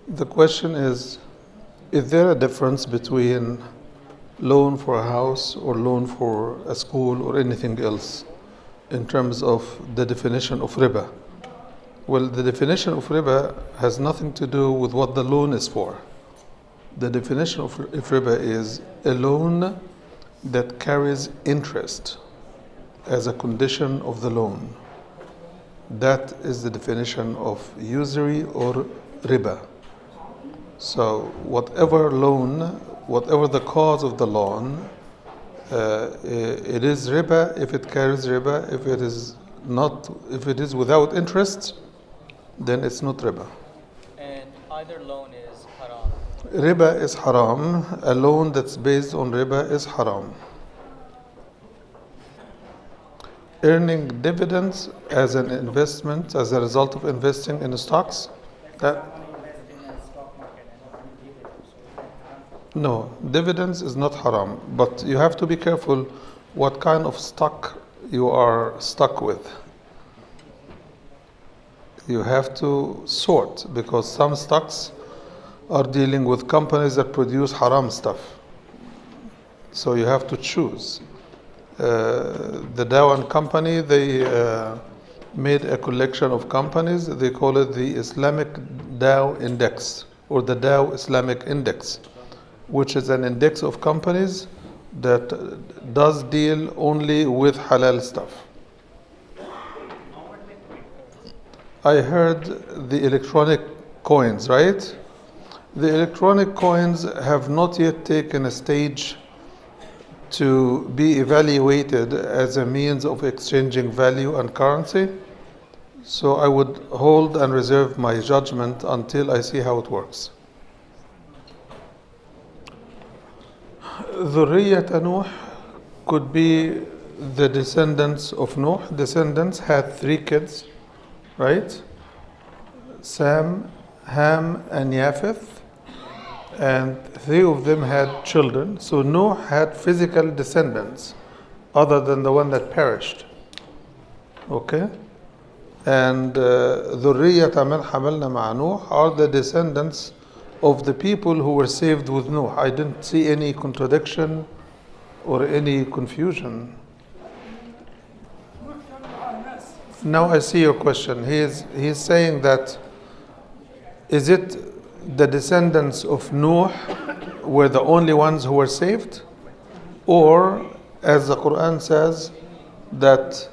The question is there a difference between loan for a house or loan for a school or anything else in terms of the definition of riba? Well, the definition of riba has nothing to do with what the loan is for. The definition of riba is a loan that carries interest as a condition of the loan. That is the definition of usury or riba. So whatever loan, whatever the cause of the loan, it is riba if it carries riba. If it is not, if it is without interest, then it's not riba. And either loan is haram. Riba is haram. A loan that's based on riba is haram. Earning dividends as an investment, as a result of investing in stocks, no, dividends is not haram, but you have to be careful what kind of stock you are stuck with. You have to sort, because some stocks are dealing with companies that produce haram stuff. So you have to choose. The Dow and Company, they made a collection of companies. They call it the Islamic Dow Index, or the Dow Islamic Index, which is an index of companies that does deal only with halal stuff. I heard the electronic coins, right? The electronic coins have not yet taken a stage to be evaluated as a means of exchanging value and currency. So I would hold and reserve my judgment until I see how it works. ذرية نوح could be the descendants of Nuh. Descendants had 3 kids, right? Sam, Ham, and Japheth. And 3 of them had children. So Nuh had physical descendants other than the one that perished. Okay? And ذرية من حملنا مع نوح are the descendants of the people who were saved with Nuh. I didn't see any contradiction or any confusion. Now I see your question. He is saying that, is it the descendants of Nuh were the only ones who were saved? Or, as the Quran says, that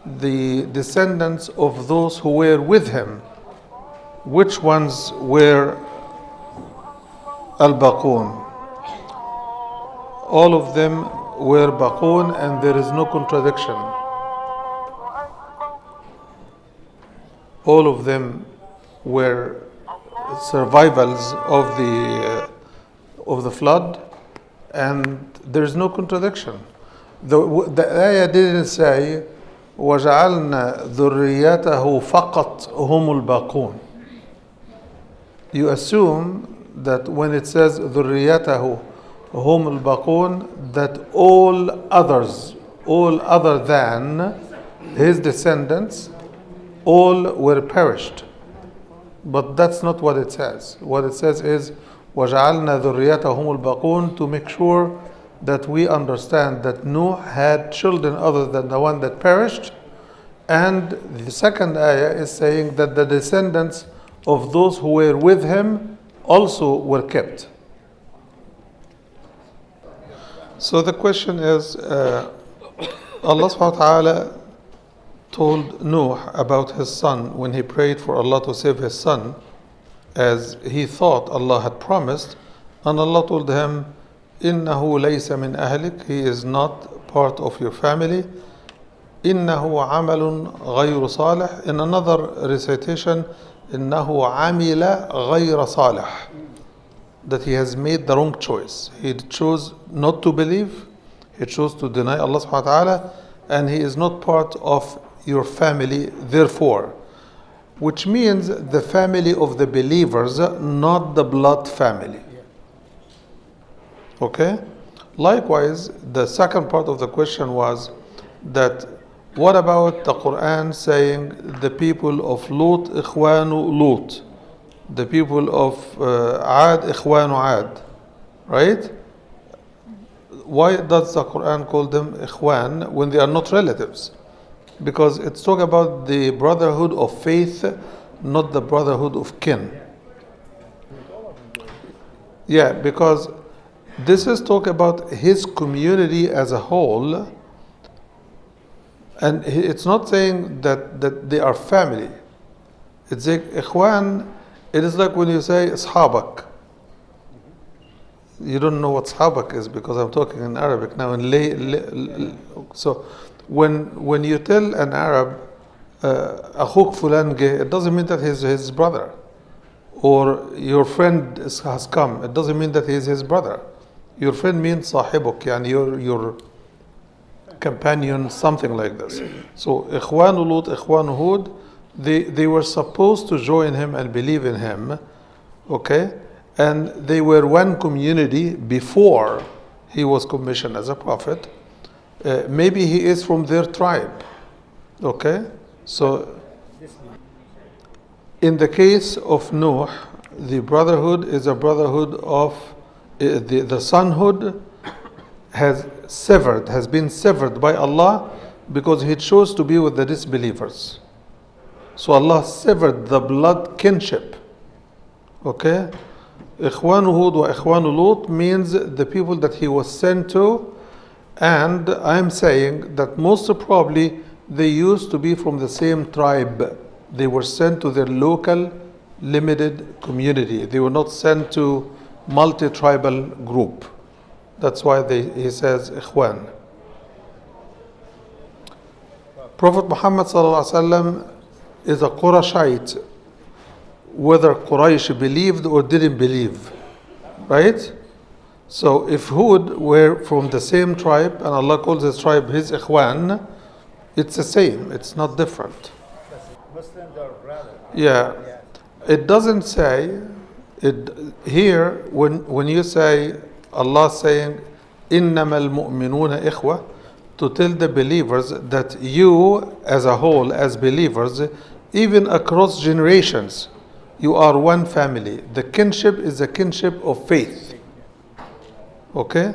the descendants of those who were with him, which ones were Al-Baqun? All of them were Baqun, and there is no contradiction. All of them were survivals of the flood, and there is no contradiction. The ayah didn't say وَجَعَلْنَا ذُرِّيَّتَهُ فَقَطْ هُمُ الْبَاقُونَ. You assume that when it says ذُرِّيَّتَهُ هُمُ الْبَاقُونَ, that all others, all other than his descendants, all were perished. But that's not what it says. What it says is وَجَعَلْنَا ذُرِّيَّتَهُمُ الْبَاقُونَ, to make sure that we understand that Nuh had children other than the one that perished. And the second ayah is saying that the descendants of those who were with him also were kept. So the question is, Allah subhanahu wa ta'ala told Nuh about his son when he prayed for Allah to save his son, as he thought Allah had promised, and Allah told him, إِنَّهُ لَيْسَ مِنْ أَهْلِكَ, he is not part of your family. إِنَّهُ عَمَلٌ غَيْرُ صَالِحٍ. In another recitation, إِنَّهُ عَمِلَ غَيْرَ صَالِحٍ, that he has made the wrong choice. He chose not to believe, he chose to deny Allah subhanahu wa ta'ala, and he is not part of your family, therefore. Which means the family of the believers, not the blood family. Okay? Likewise, the second part of the question was that what about the Quran saying the people of Lut, Ikhwanu Lut? The people of Ad, Ikhwanu Ad, right? Why does the Quran call them Ikhwan when they are not relatives? Because it's talking about the brotherhood of faith, not the brotherhood of kin. Yeah, because this is talk about his community as a whole, and it's not saying that they are family. It's like Ikhwan, it is like when you say Ashabak. You don't know what Ashabak is because I'm talking in Arabic now. So when you tell an Arab, Akhuk Fulan ge, it doesn't mean that he's his brother. Or your friend has come, it doesn't mean that he's his brother. Your friend means sahibuk, yani your companion, something like this. So Ikhwanu Lut, Ikhwanu Hud, they were supposed to join him and believe in him, okay? And they were one community before he was commissioned as a prophet. Maybe he is from their tribe, okay? So in the case of Nuh, the brotherhood is a brotherhood of the sonhood has been severed by Allah because he chose to be with the disbelievers. So Allah severed the blood kinship. Okay? Ikhwanu Hud wa Ikhwanu Lut means the people that he was sent to, and I'm saying that most probably they used to be from the same tribe. They were sent to their local limited community. They were not sent to multi-tribal group. That's why he says Ikhwan. Prophet Muhammad ﷺ is a Qurayshite, whether Quraysh believed or didn't believe, right? So if Hud were from the same tribe and Allah calls his tribe his Ikhwan, it's the same, it's not different. Muslims are brothers. Yeah. It doesn't say it here when you say Allah saying innamal mu'minuna ikhwa, to tell the believers that you as a whole, as believers, even across generations, you are one family. The kinship is a kinship of faith. Okay?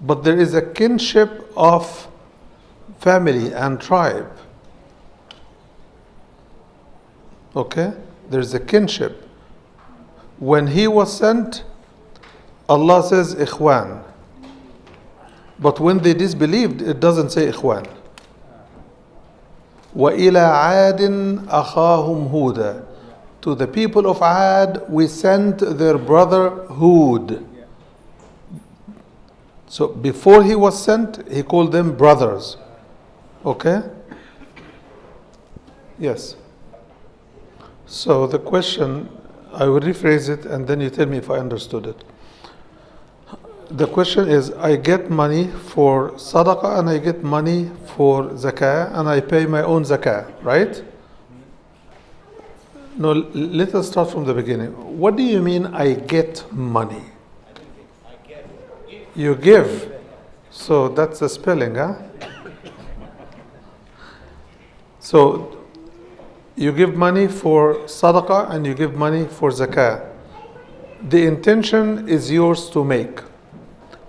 But there is a kinship of family and tribe. Okay? There's a kinship. When he was sent, Allah says Ikhwan. But when they disbelieved, it doesn't say Ikhwan. وَإِلَىٰ عَادٍ أَخَاهُمْ هُودًا. To the people of Ad, we sent their brother Hud. So before he was sent, he called them brothers. Okay? Yes. So the question, I will rephrase it and then you tell me if I understood it. The question is, I get money for sadaqah and I get money for zakah and I pay my own zakah, right? No, let us start from the beginning. What do you mean I get money? You give. So that's the spelling, huh? So you give money for sadaqah and you give money for zakah. The intention is yours to make.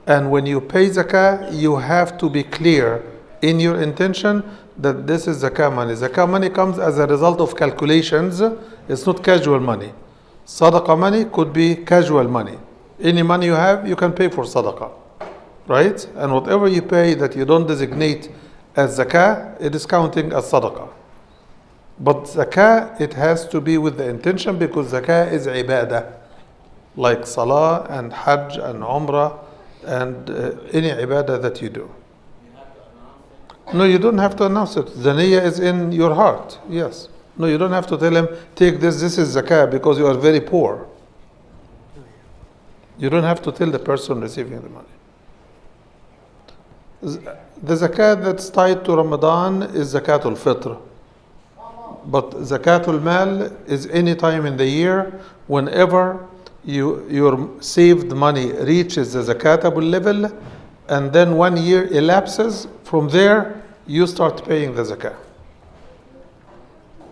And when you pay zakah, you have to be clear in your intention that this is zakah money. Zakah money comes as a result of calculations. It's not casual money. Sadaqah money could be casual money. Any money you have, you can pay for sadaqah. Right? And whatever you pay that you don't designate as zakah, it is counting as sadaqah. But zakah, it has to be with the intention because zakah is ibadah. Like salah and hajj and umrah and any ibadah that you do. No, you don't have to announce it. The niyyah is in your heart. Yes. No, you don't have to tell him, take this is zakah because you are very poor. You don't have to tell the person receiving the money. The zakat that's tied to Ramadan is zakatul fitr. But zakatul mal is any time in the year, whenever your saved money reaches the zakatable level, and then 1 year elapses, from there you start paying the zakah.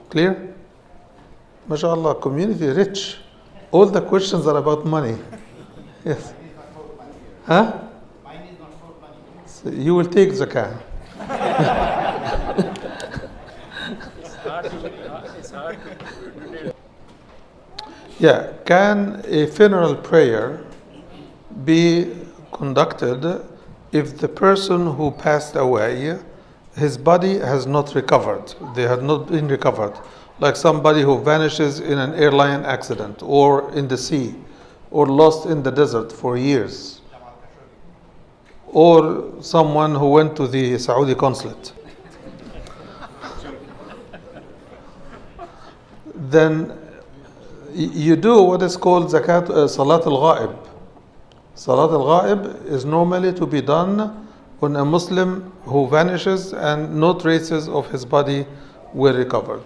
Clear? MashaAllah, community rich. All the questions are about money. Yes. Huh? So you will take zakah. It's hard to Yeah. Can a funeral prayer be conducted if the person who passed away, his body has not recovered? They have not been recovered. Like somebody who vanishes in an airline accident or in the sea or lost in the desert for years. Or someone who went to the Saudi consulate. Then you do what is called Salat al-Ghaib. Salat al-Ghaib is normally to be done when a Muslim who vanishes and no traces of his body were recovered.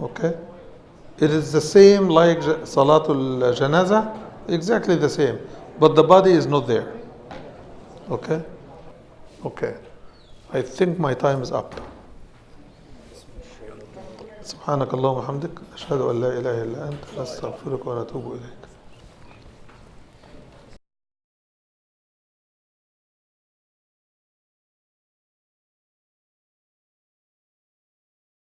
Okay? It is the same like Salatul Janaza, exactly the same, but the body is not there. Okay? Okay. I think my time is up. سبحانك اللهم وبحمدك أشهد أن لا إله إلا أنت نستغفرك ونتوب إليك